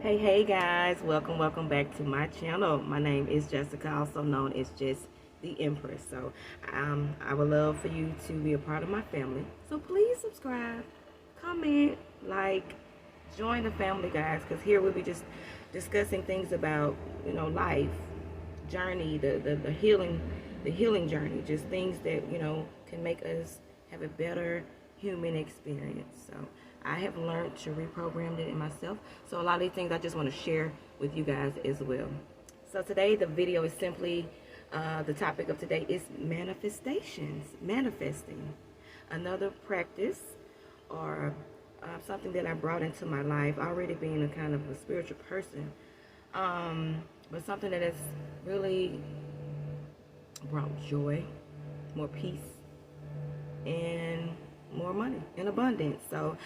Hey guys, welcome back to my channel. My name is Jessica, also known as just the Empress. So I would love for you to be a part of my family. So please subscribe, comment, like, join the family, guys, because here we'll be just discussing things about, life, journey, the healing journey, just things that, can make us have a better human experience. So I have learned to reprogram it in myself. So a lot of these things I just want to share with you guys as well. So today the video is simply, the topic of today is manifestations, manifesting. Another practice or something that I brought into my life, already being a kind of a spiritual person, but something that has really brought joy, more peace, and more money in abundance. So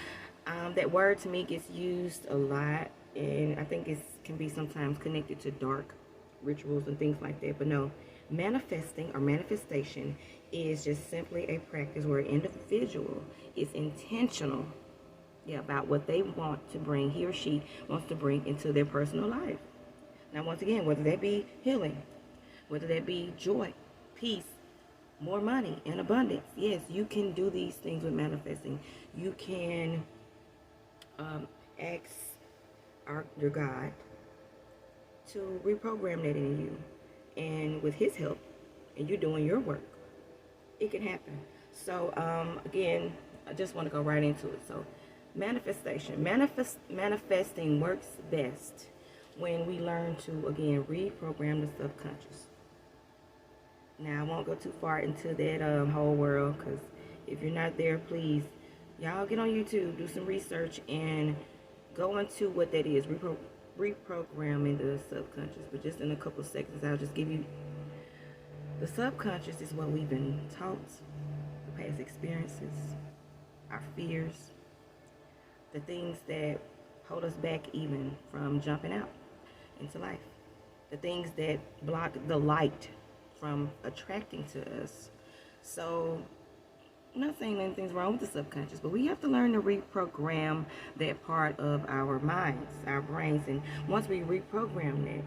that word to me gets used a lot, and I think it can be sometimes connected to dark rituals and things like that. But no, manifesting or manifestation is just simply a practice where an individual is intentional, about what they want to bring, he or she wants to bring into their personal life. Now, once again, whether that be healing, whether that be joy, peace, more money, and abundance. Yes, you can do these things with manifesting. You can ask your God to reprogram that in you, and with his help, and you doing your work, it can happen. So again, I just want to go right into it. So manifesting works best when we learn to, again, reprogram the subconscious. Now, I won't go too far into that whole world, because if you're not there, please, y'all get on YouTube, do some research, and go into what that is, reprogramming the subconscious. But just in a couple of seconds, I'll just give you, the subconscious is what we've been taught, the past experiences, our fears, the things that hold us back even from jumping out into life, the things that block the light from attracting to us. So I'm not saying anything's wrong with the subconscious, but we have to learn to reprogram that part of our minds, our brains. And once we reprogram that,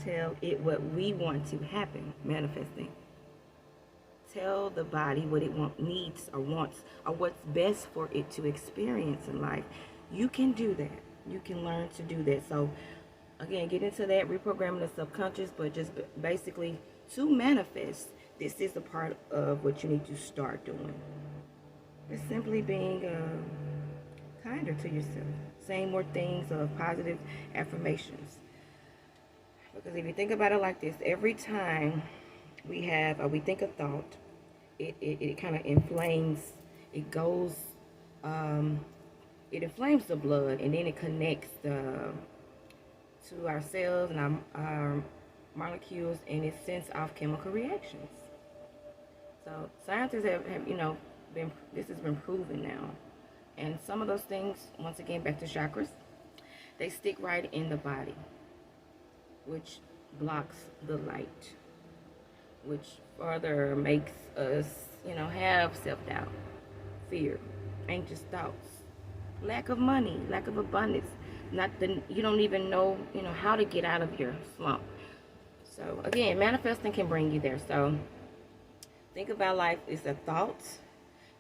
tell it what we want to happen, manifesting. Tell the body what it needs or wants, or what's best for it to experience in life. You can do that. You can learn to do that. So again, get into that, reprogramming the subconscious, but just basically to manifest, this is a part of what you need to start doing. It's simply being kinder to yourself, saying more things of positive affirmations. Because if you think about it like this, every time we think a thought, it kind of inflames, it goes, it inflames the blood, and then it connects to our cells and our molecules, and it sends off chemical reactions. So scientists have this has been proven now. And some of those things, once again, back to chakras, they stick right in the body, which blocks the light, which further makes us, have self-doubt, fear, anxious thoughts, lack of money, lack of abundance. You don't even know, how to get out of your slump. So again, manifesting can bring you there. So think about life as a thought,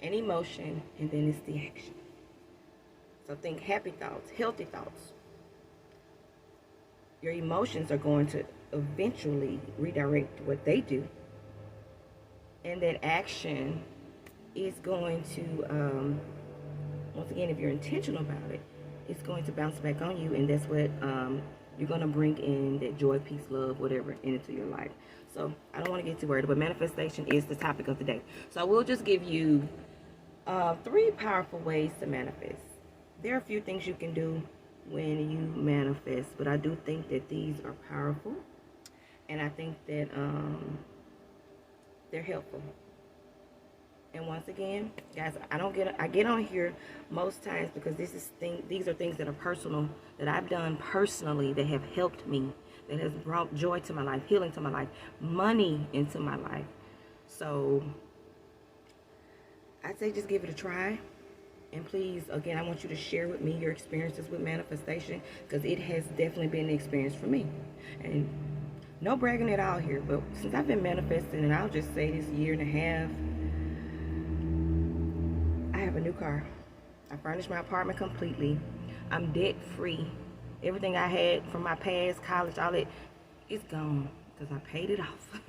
an emotion, and then it's the action. So think happy thoughts, healthy thoughts. Your emotions are going to eventually redirect what they do, and that action is going to, once again, if you're intentional about it, it's going to bounce back on you, and that's what you're going to bring in, that joy, peace, love, whatever, into your life. So I don't want to get too worried, but manifestation is the topic of the day. So I will just give you 3 powerful ways to manifest. There are a few things you can do when you manifest, but I do think that these are powerful, and I think that they're helpful. And once again, guys, I get on here most times because these are things that are personal, that I've done personally, that have helped me, that has brought joy to my life, healing to my life, money into my life. So I'd say just give it a try. And please, again, I want you to share with me your experiences with manifestation, because it has definitely been an experience for me. And no bragging at all here, but since I've been manifesting, and I'll just say this year and a half, I have a new car. I furnished my apartment completely. I'm debt free. Everything I had from my past, college, all that, it's gone because I paid it off.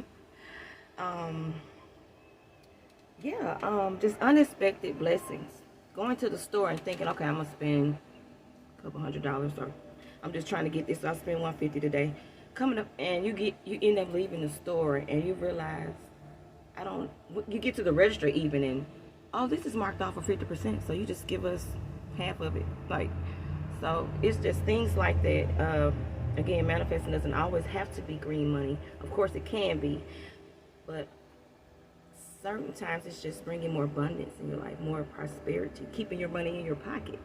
Just unexpected blessings. Going to the store and thinking, okay, I'm gonna spend a couple $100, or I'm just trying to get this, so I'll spend $150 today. Coming up, and you end up leaving the store and you realize, you get to the register even, and oh, this is marked off for 50%, so you just give us half of it. So it's just things like that. Again, manifesting doesn't always have to be green money. Of course it can be, but certain times it's just bringing more abundance in your life, more prosperity, keeping your money in your pocket.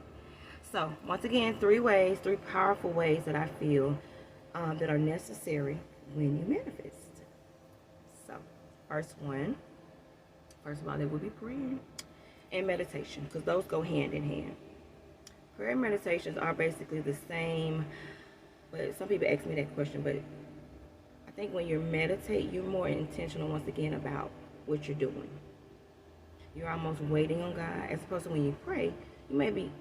So once again, 3 powerful ways that I feel that are necessary when you manifest. So first of all, there will be prayer and meditation, because those go hand in hand. Prayer and meditations are basically the same, but some people ask me that question, but I think when you meditate, you're more intentional once again about what you're doing. You're almost waiting on God, as opposed to when you pray, you may be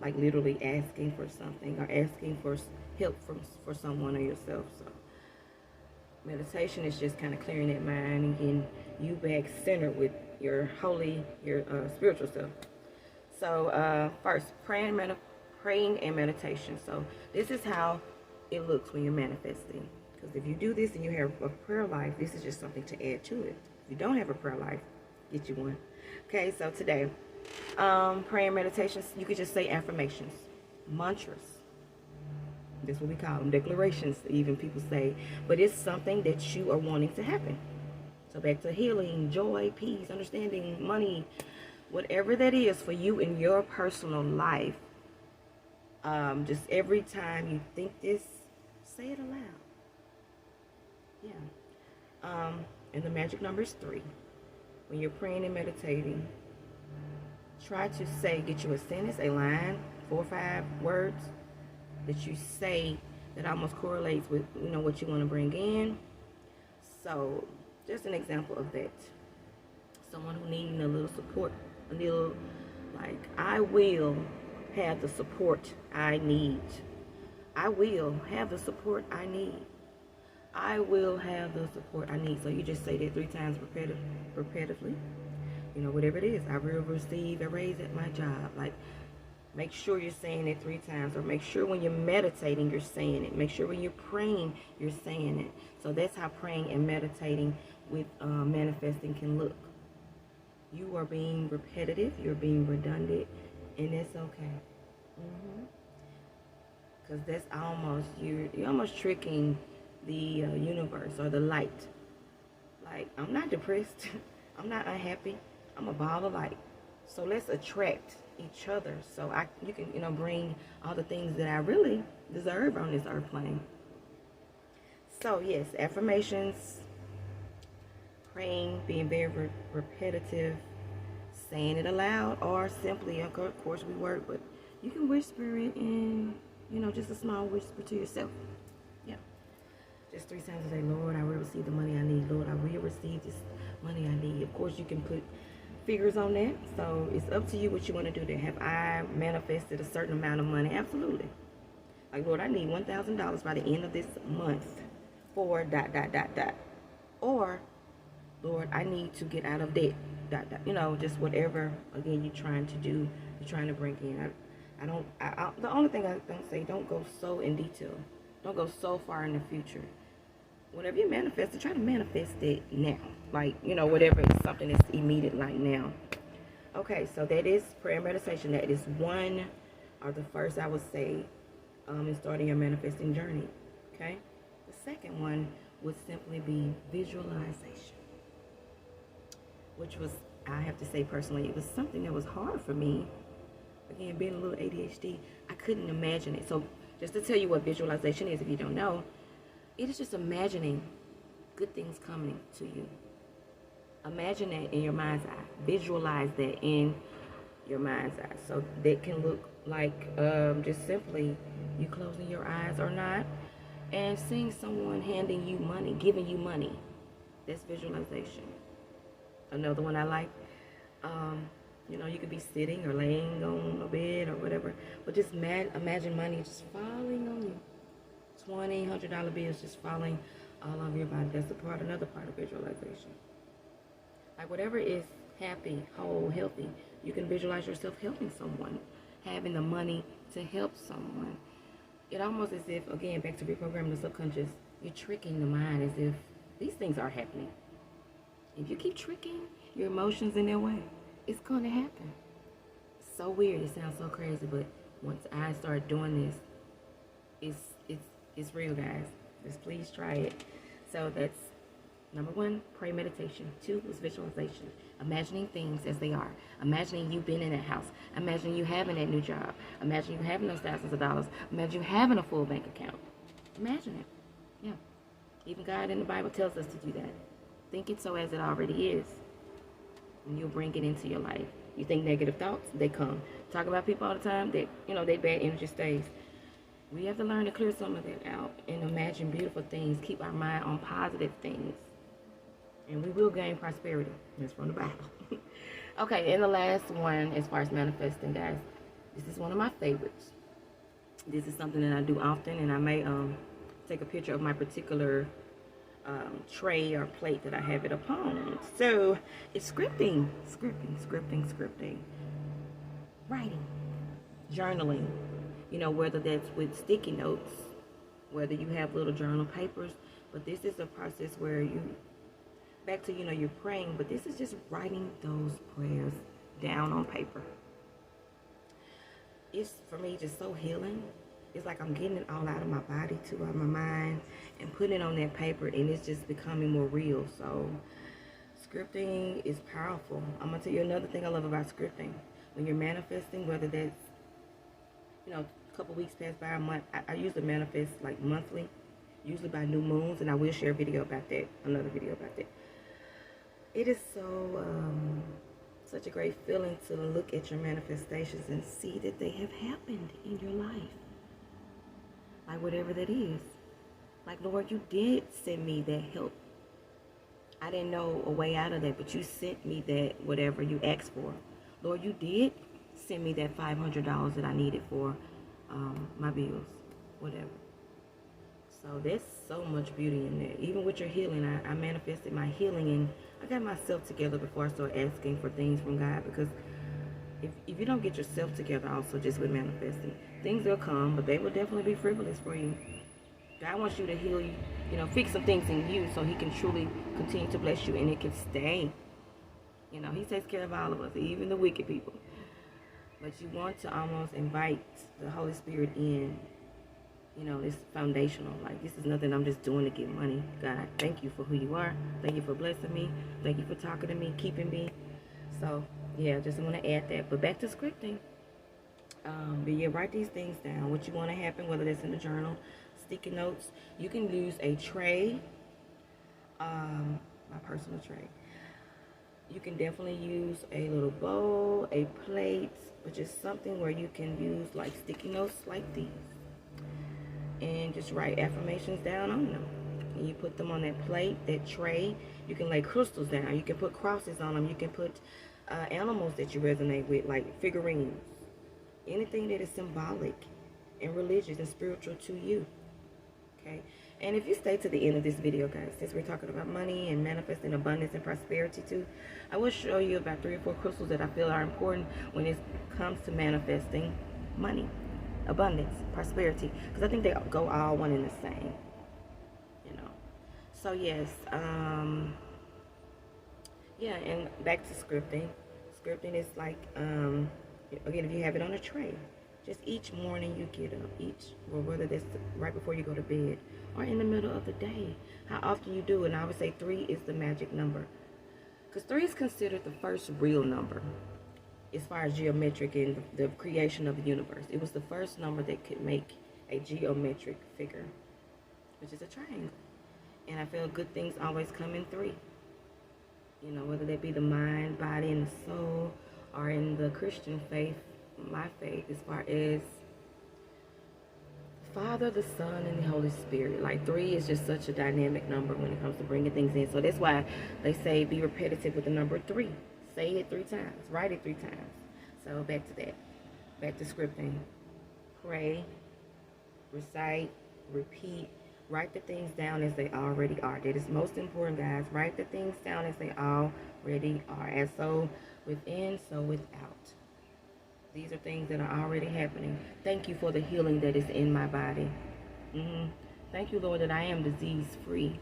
like literally asking for something, or asking for help for someone or yourself. So meditation is just kind of clearing that mind and getting you back centered with your spiritual self. So first, praying and meditation. So this is how it looks when you're manifesting. Because if you do this and you have a prayer life, this is just something to add to it. If you don't have a prayer life, get you one. Okay, so today, prayer and meditations, you could just say affirmations, mantras. That's what we call them, declarations, even people say. But it's something that you are wanting to happen. So back to healing, joy, peace, understanding, money, whatever that is for you in your personal life. Just every time you think this, say it aloud. Yeah. And the magic number is 3. When you're praying and meditating, try to get you a sentence, a line, 4 or 5 words that you say that almost correlates with what you want to bring in. So just an example of that. Someone who needs a little support, a little, like, I will have the support I need. I will have the support I need. I will have the support I need. So you just say that 3 times repetitively. Whatever it is. I will receive a raise at my job. Like, make sure you're saying it 3 times. Or make sure when you're meditating, you're saying it. Make sure when you're praying, you're saying it. So that's how praying and meditating with manifesting can look. You are being repetitive. You're being redundant. And that's okay. Because that's you're almost tricking the universe or the light. Like, I'm not depressed. I'm not unhappy. I'm a ball of light. So let's attract each other. So you can, bring all the things that I really deserve on this earth plane. So yes, affirmations, praying, being very repetitive, saying it aloud, or simply, of course we work, but you can whisper it in, just a small whisper to yourself. Yeah. Just 3 times a day. Lord, I will receive the money I need. Lord, I will receive this money I need. Of course, you can put figures on that. So it's up to you what you want to do there. Have I manifested a certain amount of money? Absolutely. Like, Lord, I need $1,000 by the end of this month for ... Or, Lord, I need to get out of debt. ... Just whatever, again, you're trying to do, you're trying to bring in. The only thing I don't say, don't go so in detail. Don't go so far in the future. Whatever you manifest, try to manifest it now. Like, whatever is something that's immediate, like now. Okay, so that is prayer meditation. That is one, or the first, I would say, in starting your manifesting journey. Okay? The second one would simply be visualization. Which was, I have to say personally, it was something that was hard for me. Again, being a little ADHD, I couldn't imagine it. So just to tell you what visualization is, if you don't know, it is just imagining good things coming to you. Imagine that in your mind's eye. Visualize that in your mind's eye. So that can look like just simply you closing your eyes or not and seeing someone handing you money, giving you money. That's visualization. Another one I like, you could be sitting or laying on a bed or whatever, but just imagine money just falling on you. $20, $100 bills just falling all over your body. That's another part of visualization. Like whatever is happy, whole, healthy, you can visualize yourself helping someone, having the money to help someone. It almost as if, again, back to reprogramming the subconscious, you're tricking the mind as if these things are happening. If you keep tricking your emotions in their way, it's going to happen. It's so weird. It sounds so crazy, but once I start doing this, it's real, guys. Just please try it. So that's number 1, pray meditation. 2 was visualization. Imagining things as they are. Imagining you being in that house. Imagining you having that new job. Imagine you having those thousands of dollars. Imagine you having a full bank account. Imagine it. Yeah. Even God in the Bible tells us to do that. Think it so as it already is. And you'll bring it into your life. You think negative thoughts, they come. Talk about people all the time, that bad energy stays. We have to learn to clear some of that out and imagine beautiful things. Keep our mind on positive things. And we will gain prosperity. That's from the Bible. Okay, and the last one, as far as manifesting, guys, this is one of my favorites. This is something that I do often, and I may take a picture of my particular tray or plate that I have it upon. So it's scripting. Writing, journaling, whether that's with sticky notes, whether you have little journal papers, but this is a process where back to, you're praying, but this is just writing those prayers down on paper. It's, for me, just so healing. It's like I'm getting it all out of my body, too, out of my mind, and putting it on that paper, and it's just becoming more real. So scripting is powerful. I'm going to tell you another thing I love about scripting. When you're manifesting, whether that's, a couple weeks pass by, a month, I usually manifest like monthly, usually by new moons, and I will share a video about that, another video about that. It is such a great feeling to look at your manifestations and see that they have happened in your life. Like whatever that is. Like, Lord, you did send me that help. I didn't know a way out of that, but you sent me that whatever you asked for. Lord, you did send me that $500 that I needed for my bills, whatever. So there's so much beauty in there. Even with your healing, I manifested my healing, and I got myself together before I started asking for things from God, because if you don't get yourself together also just with manifesting, things will come, but they will definitely be frivolous for you. God wants you to heal you, fix some things in you so he can truly continue to bless you, and it can stay. He takes care of all of us, even the wicked people. But you want to almost invite the Holy Spirit in. It's foundational. Like, this is nothing I'm just doing to get money. God, thank you for who you are. Thank you for blessing me. Thank you for talking to me, keeping me. So, yeah, just want to add that. But back to scripting. But yeah, write these things down. What you want to happen, whether that's in the journal, sticky notes. You can use a tray, my personal tray. You can definitely use a little bowl, a plate, but just something where you can use like sticky notes like these. And just write affirmations down on them. And you put them on that plate, that tray. You can lay crystals down. You can put crosses on them. You can put animals that you resonate with, like figurines. Anything that is symbolic and religious and spiritual to you. Okay? And if you stay to the end of this video, guys, since we're talking about money and manifesting abundance and prosperity too, I will show you about 3 or 4 crystals that I feel are important when it comes to manifesting money, abundance, prosperity, because I think they go all one and the same. So yes, yeah, and back to scripting. Scripting is like, again, if you have it on a tray, just each morning you get up, or whether that's right before you go to bed or in the middle of the day, how often you do it. And I would say 3 is the magic number, because 3 is considered the first real number as far as geometric in the creation of the universe. It was the first number that could make a geometric figure, which is a triangle. And I feel good things always come in 3. Whether that be the mind, body, and the soul, are in the Christian faith, my faith, as far as Father, the Son, and the Holy Spirit. Like 3 is just such a dynamic number when it comes to bringing things in. So that's why they say be repetitive with the number 3. Say it 3 times. Write it 3 times. So back to that. Back to scripting. Pray, recite, repeat. Write the things down as they already are. That is most important, guys. Write the things down as they already are. As so within, so without. These are things that are already happening. Thank you for the healing that is in my body. Thank you, Lord, that I am disease-free.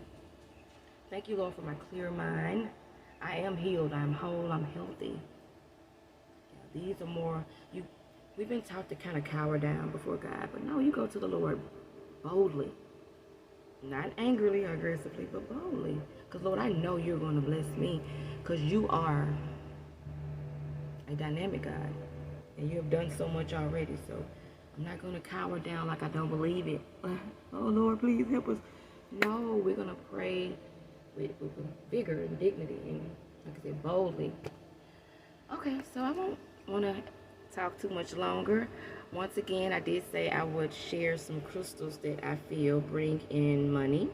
Thank you, Lord, for my clear mind. I am healed. I'm whole. I'm healthy. Yeah, these are more... We've been taught to kind of cower down before God, but no, you go to the Lord boldly. Not angrily or aggressively, but boldly. Because, Lord, I know you're going to bless me because you are a dynamic God. And you have done so much already, so I'm not going to cower down like I don't believe it. Oh, Lord, please help us. No, we're going to pray with vigor and dignity and, like I said, boldly. Okay, so I won't want to talk too much longer. Once again, I did say I would share some crystals that I feel bring in money,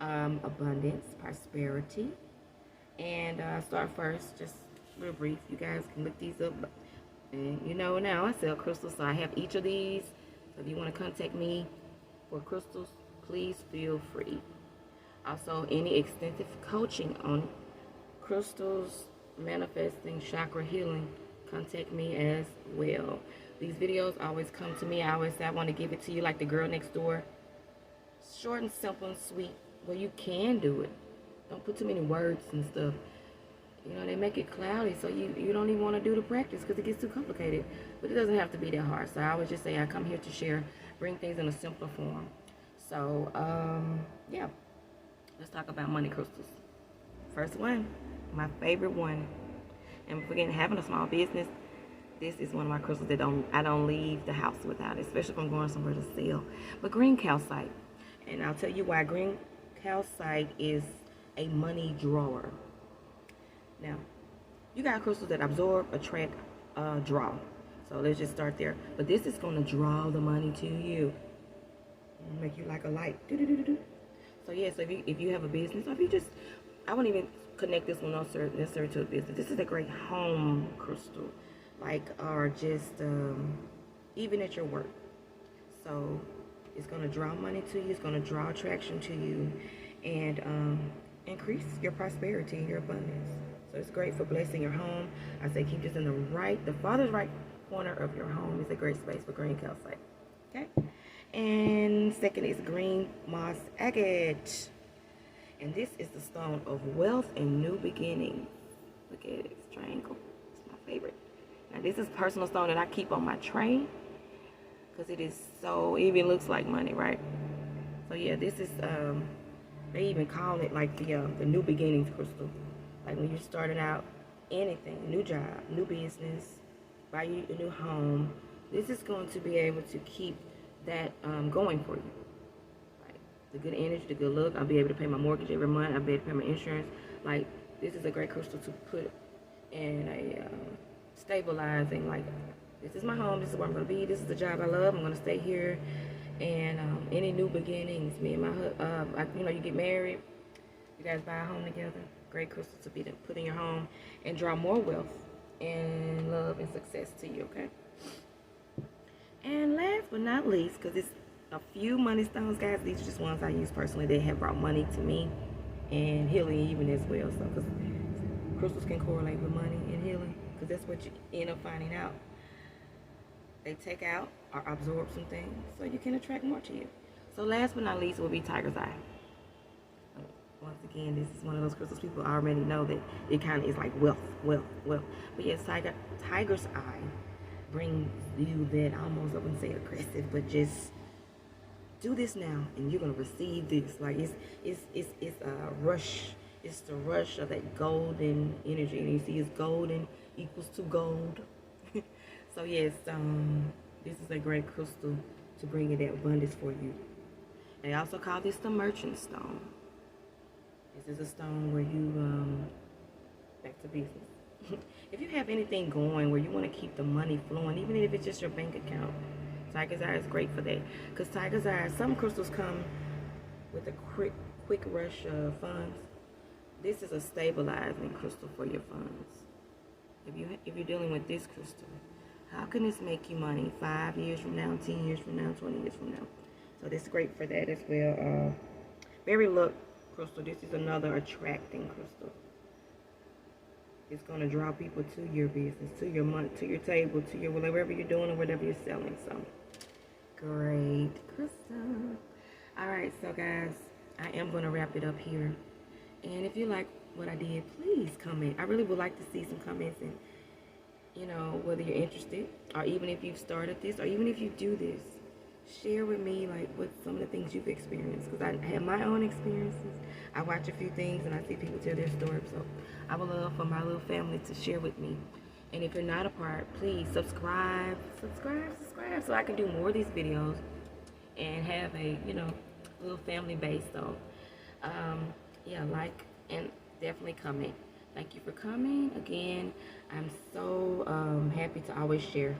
abundance, prosperity. And start first, just real brief. You guys can look these up. And you know now I sell crystals, so I have each of these. So if you want to contact me for crystals, please feel free. Also, any extensive coaching on crystals, manifesting, chakra healing, contact me as well. These videos always come to me. I always say I want to give it to you like the girl next door. Short and simple and sweet. Well, you can do it. Don't put too many words and stuff. You know, they make it cloudy, so you don't even want to do the practice because it gets too complicated. But it doesn't have to be that hard. So I always just say I come here to share, bring things in a simpler form. So, yeah. Let's talk about money crystals. First one, my favorite one. And again, having a small business, this is one of my crystals that I don't leave the house without, especially if I'm going somewhere to sell. But green calcite. And I'll tell you why green calcite is a money drawer. Now, you got crystals that absorb, attract, draw. So let's just start there. But this is going to draw the money to you. Make you like a light. So yeah, so if you have a business, or if you just, I wouldn't even connect this one necessarily to a business. This is a great home crystal. Like, or just, even at your work. So it's going to draw money to you. It's going to draw attraction to you. And increase your prosperity and your abundance. So it's great for blessing your home. I say keep this in the farthest right corner of your home is a great space for green calcite. Okay? And second is green moss agate. And this is the stone of wealth and new beginnings. Look at it, it's triangle. It's my favorite. Now this is personal stone that I keep on my tray because it is so, it even looks like money, right? So yeah, this is, they even call it like the new beginnings crystal. Like when you're starting out anything, new job, new business, buy you a new home, this is going to be able to keep that going for you. Like the good energy, the good look. I'll be able to pay my mortgage every month. I'll be able to pay my insurance. Like this is a great crystal to put in a stabilizing, like this is my home, this is where I'm going to be, this is the job I love, I'm going to stay here. And any new beginnings, me and my husband, you know, you get married, you guys buy a home together. Great crystal to be put in your home and draw more wealth and love and success to you, okay? And last but not least, because it's a few money stones, guys, these are just ones I use personally that have brought money to me and healing even as well. So, because crystals can correlate with money and healing, because that's what you end up finding out. They take out or absorb some things so you can attract more to you. So last but not least will be tiger's eye. Once again, this is one of those crystals people already know that it kind of is like wealth. But yes, tiger's eye brings you that, almost, I wouldn't say aggressive, but just do this now and you're going to receive this. Like it's a rush. It's the rush of that golden energy. And you see it's golden equals to gold. So yes, this is a great crystal to bring in that abundance for you. They also call this the merchant stone. This is a stone where you, back to business. if you have anything going where you want to keep the money flowing, even if it's just your bank account, Tiger's Eye is great for that. Because Tiger's Eye, some crystals come with a quick rush of funds. This is a stabilizing crystal for your funds. If you're dealing with this crystal, how can this make you money 5 years from now, 10 years from now, 20 years from now? So this is great for that as well. Berry Luck crystal. This is another attracting crystal. It's going to draw people to your business, to your money, to your table, to your whatever you're doing or whatever you're selling. So great crystal. All right, so guys, I am going to wrap it up here. And if you like what I did, please comment. I really would like to see some comments, and you know, whether you're interested, or even if you've started this, or even if you do this, share with me like what some of the things you've experienced, because I have my own experiences. I watch a few things and I see people tell their story, so I would love for my little family to share with me. And if you're not a part, please subscribe, so I can do more of these videos and have a, you know, little family base. So yeah, like and definitely comment. Thank you for coming. Again, I'm so happy to always share,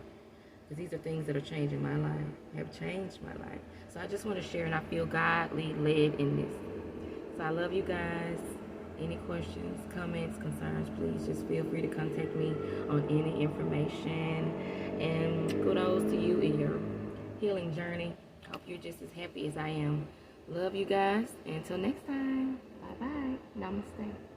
because these are things that are changing my life, have changed my life. So I just want to share, and I feel godly led in this. So I love you guys. Any questions, comments, concerns, please just feel free to contact me on any information. And kudos to you in your healing journey. Hope you're just as happy as I am. Love you guys. Until next time. Bye-bye. Namaste.